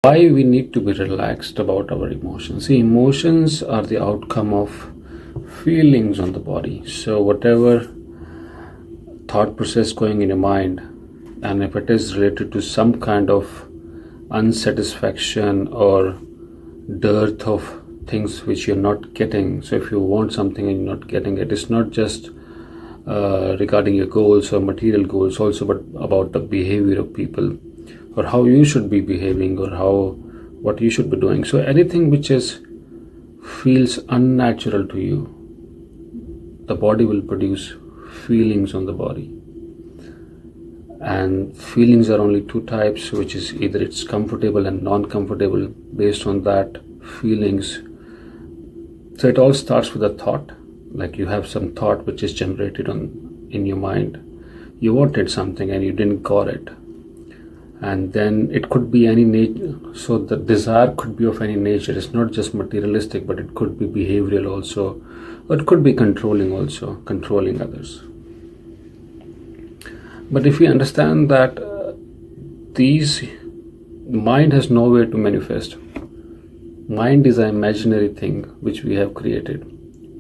Why we need to be relaxed about our emotions. See, emotions are the outcome of feelings on the body. So whatever thought process going in your mind, and if it is related to some kind of unsatisfaction or dearth of things which you're not getting, so if you want something and you're not getting it, it's not just regarding your goals or material goals also, but about the behavior of people, or how you should be behaving, or what you should be doing. So anything which feels unnatural to you, the body will produce feelings on the body. And feelings are only two types, which is either it's comfortable and non-comfortable. Based on that feelings, so it all starts with a thought. Like you have some thought which is generated in your mind. You wanted something and you didn't got it, and then it could be any nature. So the desire could be of any nature. It's not just materialistic, but it could be behavioral also, or it could be controlling also, controlling others. But if we understand that mind has nowhere to manifest. Mind is an imaginary thing which we have created,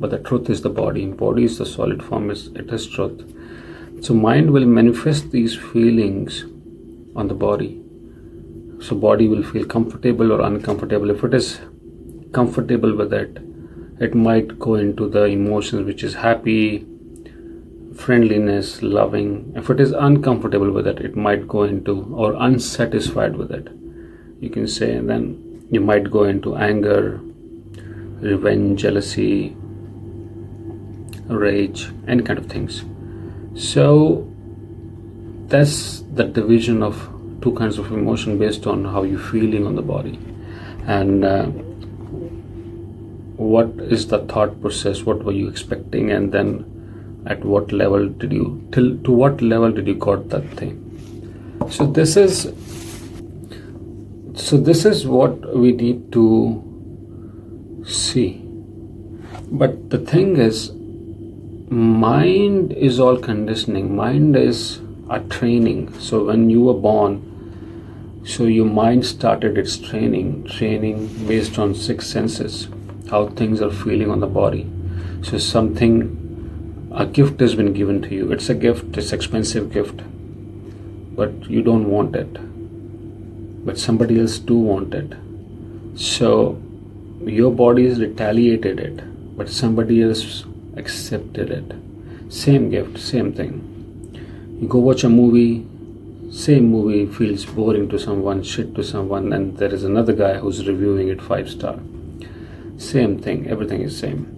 but the truth is the body. Body is the solid form, it is truth. So mind will manifest these feelings on the body. So body will feel comfortable or uncomfortable. If it is comfortable with it, it might go into the emotions which is happy, friendliness, loving. If it is uncomfortable with it, it might go into, or unsatisfied with it, you can say, and then you might go into anger, revenge, jealousy, rage, any kind of things. So that's the division of two kinds of emotion based on how you're feeling on the body, and what is the thought process, what were you expecting, and then at what level did you to what level did you got that thing. So this is what we need to see. But the thing is, mind is all conditioning. Mind is a training. So when you were born, so your mind started its training based on six senses, how things are feeling on the body. So a gift has been given to you. It's a gift, it's an expensive gift, but you don't want it, but somebody else do want it. So your body has retaliated it, but somebody else accepted it. Same gift, same thing. You go watch a movie, same movie feels boring to someone, shit to someone, and there is another guy who's reviewing it 5-star. Same thing, everything is same.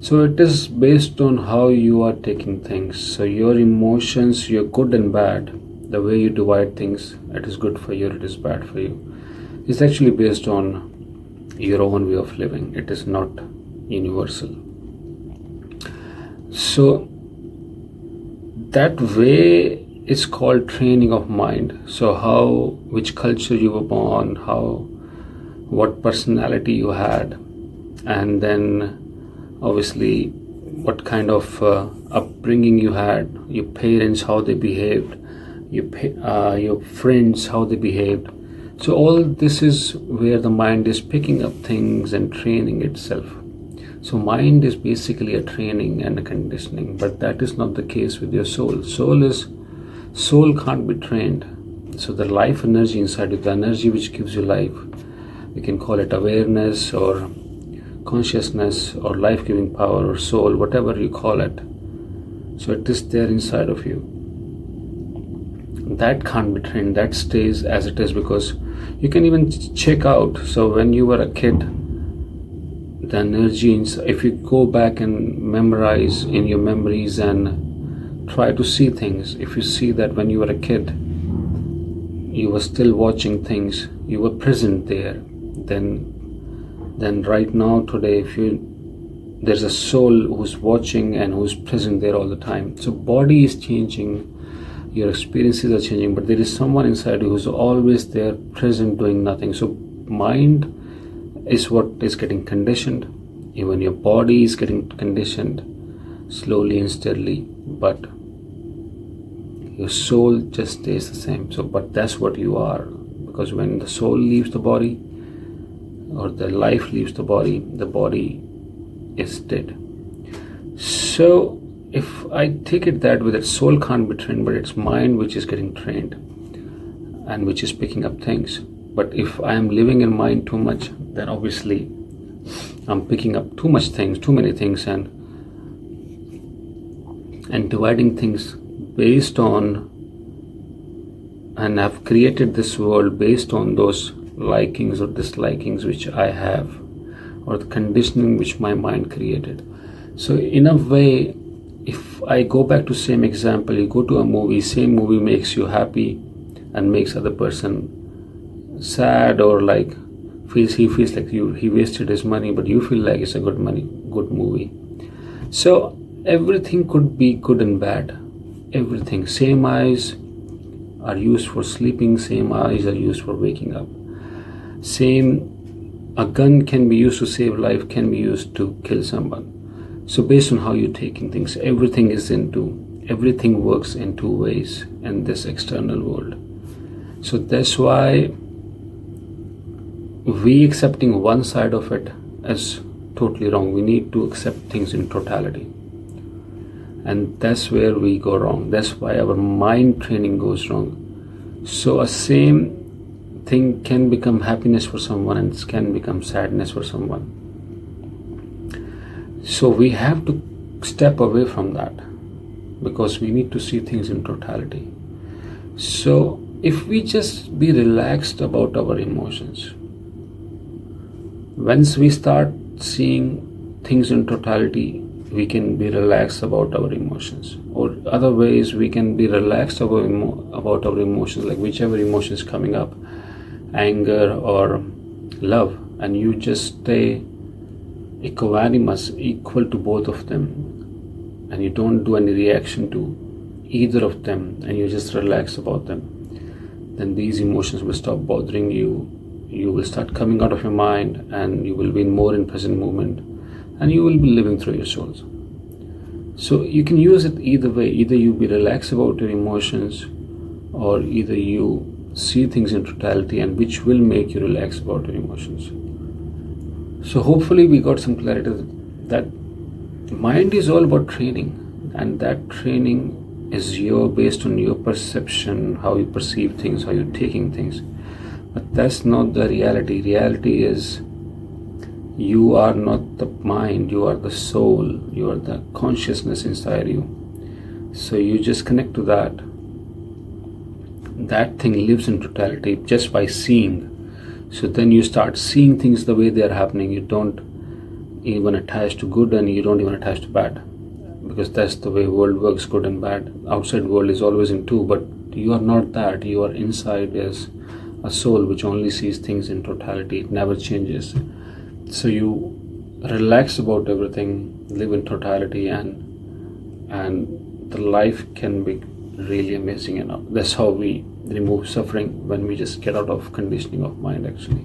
So it is based on how you are taking things. So your emotions, your good and bad, the way you divide things, it is good for you, it is bad for you, it's actually based on your own way of living. It is not universal. So that way is called training of mind. So which culture you were born, what personality you had, and then obviously what kind of upbringing you had, your parents, how they behaved, your friends, how they behaved. So all this is where the mind is picking up things and training itself. So mind is basically a training and a conditioning, but that is not the case with your soul. Soul can't be trained. So the life energy inside you, the energy which gives you life, we can call it awareness or consciousness or life-giving power or soul, whatever you call it. So it is there inside of you. That can't be trained. That stays as it is, because you can even check out. So when you were a kid, the energy, if you go back and memorize in your memories and try to see things, if you see that when you were a kid, you were still watching things, you were present there, then right now, today, there's a soul who's watching and who's present there all the time. So body is changing, your experiences are changing, but there is someone inside you who's always there, present, doing nothing. So mind is what is getting conditioned. Even your body is getting conditioned slowly and steadily, but your soul just stays the same. So but that's what you are, because because when the soul leaves the body or the life leaves the body is dead. So if I take it that way, that soul can't be trained, but it's mind which is getting trained and which is picking up things. But if I am living in mind too much, then obviously I'm picking up too many things, and dividing things based on, and I've created this world based on those likings or dislikings which I have, or the conditioning which my mind created. So in a way, if I go back to same example, you go to a movie, same movie makes you happy and makes other person sad, or like he feels like he wasted his money, but you feel like it's a good movie. So everything could be good and bad. Everything. Same eyes are used for sleeping, same eyes are used for waking up. A gun can be used to save life, can be used to kill someone. So based on how you're taking things, everything works in two ways in this external world. So that's why we accepting one side of it as totally wrong. We need to accept things in totality. And that's where we go wrong. That's why our mind training goes wrong. So a same thing can become happiness for someone and it can become sadness for someone. So we have to step away from that, because we need to see things in totality. So if we just be relaxed about our emotions, once we start seeing things in totality, we can be relaxed about our emotions. Or other ways, we can be relaxed about our emotions, like whichever emotion is coming up, anger or love, and you just stay equanimous, equal to both of them, and you don't do any reaction to either of them, and you just relax about them, then these emotions will stop bothering you. You will start coming out of your mind, and you will be more in present moment, and you will be living through your souls. So you can use it either way. Either you be relaxed about your emotions, or either you see things in totality, and which will make you relax about your emotions. So hopefully we got some clarity that mind is all about training, and that training is based on your perception, how you perceive things, how you're taking things. But that's not the reality. Reality is you are not the mind, you are the soul, you are the consciousness inside you. So you just connect to that. That thing lives in totality just by seeing. So then you start seeing things the way they are happening. You don't even attach to good, and you don't even attach to bad, because that's the way world works, good and bad. Outside world is always in two, but you are not that. You are inside as a soul which only sees things in totality. It never changes. So you relax about everything, live in totality, and the life can be really amazing enough. That's how we remove suffering, when we just get out of conditioning of mind actually.